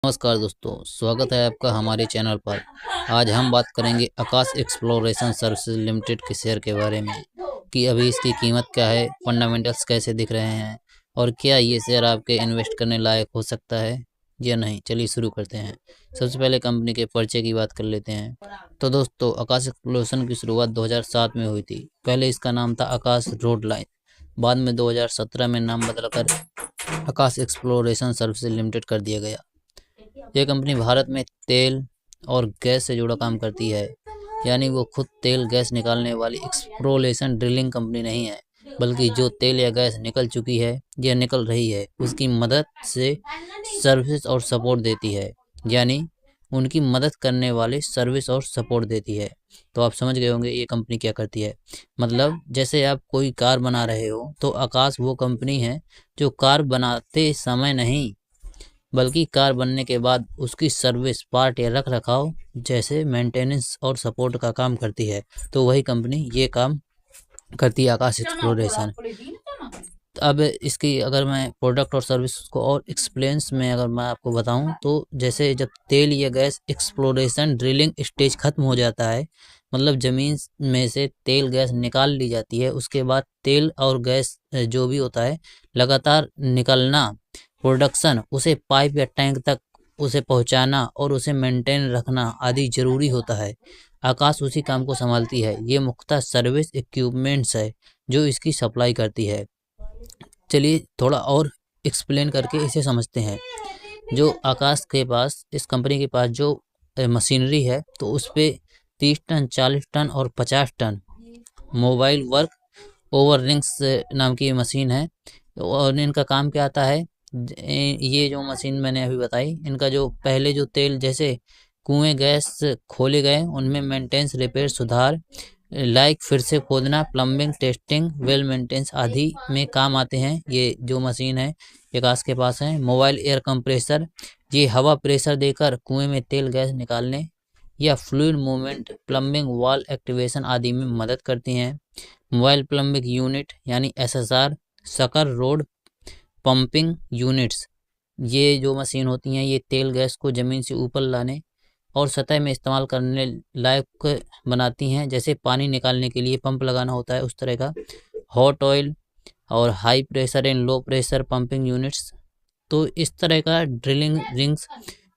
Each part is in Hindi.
नमस्कार दोस्तों, स्वागत है आपका हमारे चैनल पर। आज हम बात करेंगे आकाश एक्सप्लोरेशन सर्विसेज लिमिटेड के शेयर के बारे में कि अभी इसकी कीमत क्या है, फंडामेंटल्स कैसे दिख रहे हैं और क्या ये शेयर आपके इन्वेस्ट करने लायक हो सकता है या नहीं। चलिए शुरू करते हैं। सबसे पहले कंपनी के परिचय की बात कर लेते हैं। तो दोस्तों, आकाश एक्सप्लोरेशन की शुरुआत 2007 में हुई थी। पहले इसका नाम था आकाश रोड लाइन, बाद में 2017 में नाम बदलकर आकाश एक्सप्लोरेशन सर्विसेज लिमिटेड कर दिया गया। यह कंपनी भारत में तेल और गैस से जुड़ा काम करती है, यानी वो खुद तेल गैस निकालने वाली एक्सप्लोरेशन ड्रिलिंग कंपनी नहीं है, बल्कि जो तेल या गैस निकल चुकी है या निकल रही है उसकी मदद से सर्विस और सपोर्ट देती है, यानी उनकी मदद करने वाले सर्विस और सपोर्ट देती है। तो आप समझ गए होंगे ये कंपनी क्या करती है। मतलब जैसे आप कोई कार बना रहे हो तो आकाश वो कंपनी है जो कार बनाते समय नहीं बल्कि कार बनने के बाद उसकी सर्विस, पार्ट या रख रखाव जैसे मेंटेनेंस और सपोर्ट का काम करती है। तो वही कंपनी ये काम करती है, आकाश एक्सप्लोरेशन। अब इसकी अगर मैं प्रोडक्ट और सर्विस को और एक्सप्लेंस में अगर मैं आपको बताऊं तो जैसे जब तेल या गैस एक्सप्लोरेशन ड्रिलिंग स्टेज खत्म हो जाता है, मतलब ज़मीन में से तेल गैस निकाल ली जाती है, उसके बाद तेल और गैस जो भी होता है लगातार निकलना, प्रोडक्शन, उसे पाइप या टैंक तक उसे पहुंचाना और उसे मेंटेन रखना आदि जरूरी होता है। आकाश उसी काम को संभालती है। ये मुख्यतः सर्विस इक्विपमेंट्स है जो इसकी सप्लाई करती है। चलिए थोड़ा और एक्सप्लेन करके इसे समझते हैं। जो आकाश के पास, इस कंपनी के पास जो मशीनरी है, तो उस पे 30 टन, 40 टन और 50 ton mobile work over rings नाम की मशीन है। और इनका काम क्या आता है, ये जो मशीन मैंने अभी बताई, इनका जो पहले जो तेल जैसे कुएं गैस खोले गए उनमें मेंटेनेंस, रिपेयर, सुधार, लाइक फिर से खोदना, प्लम्बिंग, टेस्टिंग, वेल मेंटेनेंस आदि में काम आते हैं। ये जो मशीन है आकाश के पास है। मोबाइल एयर कंप्रेसर, ये हवा प्रेशर देकर कुएं में तेल गैस निकालने या fluid movement, plumbing, wall activation आदि में मदद करती हैं। मोबाइल प्लम्बिंग यूनिट यानी SSR, sucker road pumping units, ये जो मशीन होती हैं ये तेल गैस को ज़मीन से ऊपर लाने और सतह में इस्तेमाल करने लायक बनाती हैं। जैसे पानी निकालने के लिए पंप लगाना होता है उस तरह का। हॉट ऑयल और high pressure and low pressure pumping units, तो इस तरह का ड्रिलिंग रिंग्स,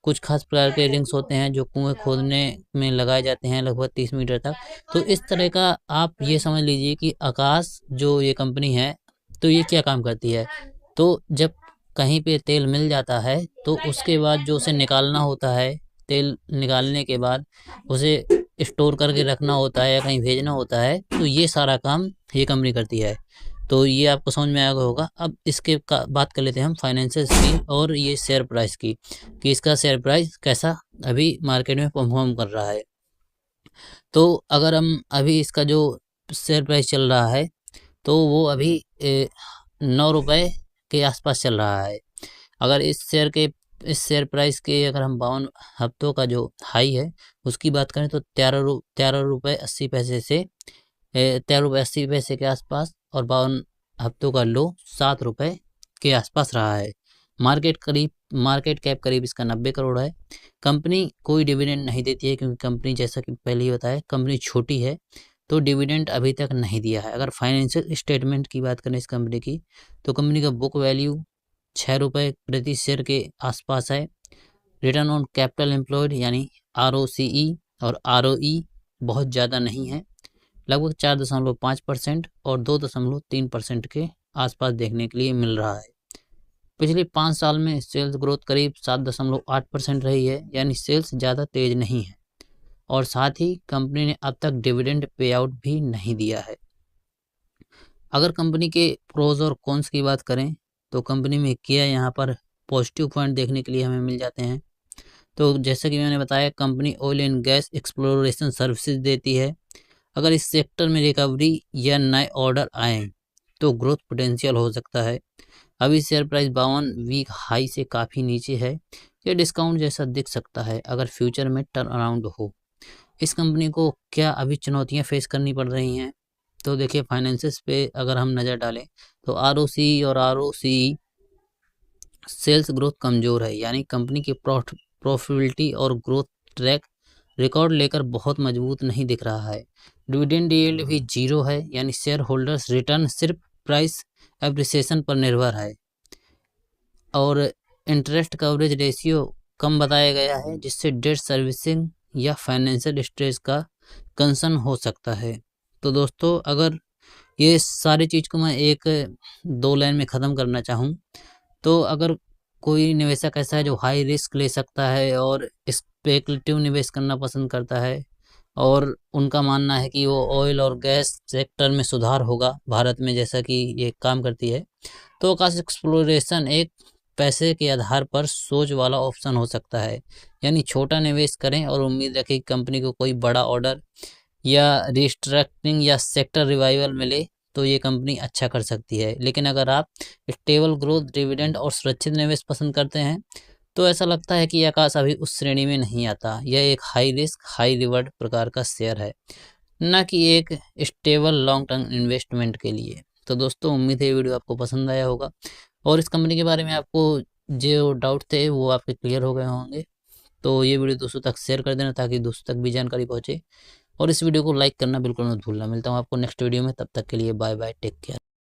कुछ खास प्रकार के रिंग्स होते हैं जो कुएं खोदने में लगाए जाते हैं लगभग 30 मीटर तक। तो इस तरह का आप ये समझ लीजिए कि आकाश जो ये कंपनी है तो ये क्या काम करती है। तो जब कहीं पे तेल मिल जाता है तो उसके बाद जो उसे निकालना होता है, तेल निकालने के बाद उसे स्टोर करके रखना होता है या कहीं भेजना होता है, तो ये सारा काम ये कंपनी करती है। तो ये आपको समझ में आ गया होगा। अब इसके बात कर लेते हैं हम फाइनेंशियल की और ये शेयर प्राइस की, कि इसका शेयर प्राइस कैसा अभी मार्केट में परफॉर्म कर रहा है। तो अगर हम अभी इसका जो शेयर प्राइस चल रहा है तो वो अभी 9 रुपये के आसपास चल रहा है। अगर इस शेयर प्राइस के अगर हम 52 हफ्तों का जो हाई है उसकी बात करें तो 13 रुपये 80 पैसे से 13 रुपये 80 पैसे के आसपास, और 52 हफ्तों का लो 7 रुपये के आसपास रहा है। मार्केट कैप करीब इसका 90 करोड़ है। कंपनी कोई डिविडेंड नहीं देती है क्योंकि कंपनी, जैसा कि पहले ही बताया, कंपनी छोटी है तो डिविडेंड अभी तक नहीं दिया है। अगर फाइनेंशियल स्टेटमेंट की बात करें इस कंपनी की, तो कंपनी का बुक वैल्यू 6 रुपये प्रति शेयर के आसपास है। रिटर्न ऑन कैपिटल एम्प्लॉयड यानी ROCE और ROE बहुत ज़्यादा नहीं है, लगभग 4.5% और 2.3% के आसपास देखने के लिए मिल रहा है। पिछले 5 साल में सेल्स ग्रोथ करीब 7.8% रही है, यानी सेल्स ज़्यादा तेज नहीं है। और साथ ही कंपनी ने अब तक डिविडेंड पे आउट भी नहीं दिया है। अगर कंपनी के प्रोज और कॉन्स की बात करें तो कंपनी में क्या यहाँ पर पॉजिटिव पॉइंट देखने के लिए हमें मिल जाते हैं। तो जैसे कि मैंने बताया, company oil and gas exploration services देती है। अगर इस सेक्टर में रिकवरी या नए ऑर्डर आए तो ग्रोथ पोटेंशियल हो सकता है। अभी शेयर प्राइस 52 वीक हाई से काफ़ी नीचे है, ये डिस्काउंट जैसा दिख सकता है अगर फ्यूचर में टर्न अराउंड हो। इस कंपनी को क्या अभी चुनौतियां फेस करनी पड़ रही हैं, तो देखिए फाइनेंसेस पे अगर हम नज़र डालें तो ROC और ROCE सेल्स ग्रोथ कमज़ोर है, यानी कंपनी की प्रॉफिटेबिलिटी और ग्रोथ ट्रैक रिकॉर्ड लेकर बहुत मजबूत नहीं दिख रहा है। डिविडेंड यील्ड भी जीरो है, यानी शेयर होल्डर्स रिटर्न सिर्फ प्राइस एप्रिसिएशन पर निर्भर है। और इंटरेस्ट कवरेज रेशियो कम बताया गया है, जिससे डेट सर्विसिंग या फाइनेंशियल स्ट्रेस का कंसर्न हो सकता है। तो दोस्तों, अगर ये सारी चीज़ को मैं एक दो लाइन में ख़त्म करना चाहूँ, तो अगर कोई निवेशक ऐसा है जो हाई रिस्क ले सकता है और स्पेकुलेटिव निवेश करना पसंद करता है, और उनका मानना है कि वो ऑयल और गैस सेक्टर में सुधार होगा भारत में, जैसा कि ये काम करती है, तो आकाश एक्सप्लोरेशन एक पैसे के आधार पर सोच वाला ऑप्शन हो सकता है। यानी छोटा निवेश करें और उम्मीद रखें कि कंपनी को कोई बड़ा ऑर्डर या रिस्ट्रक्चरिंग या सेक्टर रिवाइवल मिले तो ये कंपनी अच्छा कर सकती है। लेकिन अगर आप स्टेबल ग्रोथ, डिविडेंड और सुरक्षित निवेश पसंद करते हैं, तो ऐसा लगता है कि आकाश अभी उस श्रेणी में नहीं आता। यह एक हाई रिस्क हाई रिवॉर्ड प्रकार का शेयर है, न कि एक स्टेबल लॉन्ग टर्म इन्वेस्टमेंट के लिए। तो दोस्तों, उम्मीद है ये वीडियो आपको पसंद आया होगा और इस कंपनी के बारे में आपको जो डाउट थे वो आपके क्लियर हो गए होंगे। तो ये वीडियो दोस्तों तक शेयर कर देना ताकि दोस्तों तक भी जानकारी पहुंचे, और इस वीडियो को लाइक करना बिल्कुल मत भूलना। मिलता हूँ आपको नेक्स्ट वीडियो में, तब तक के लिए बाय बाय, टेक केयर।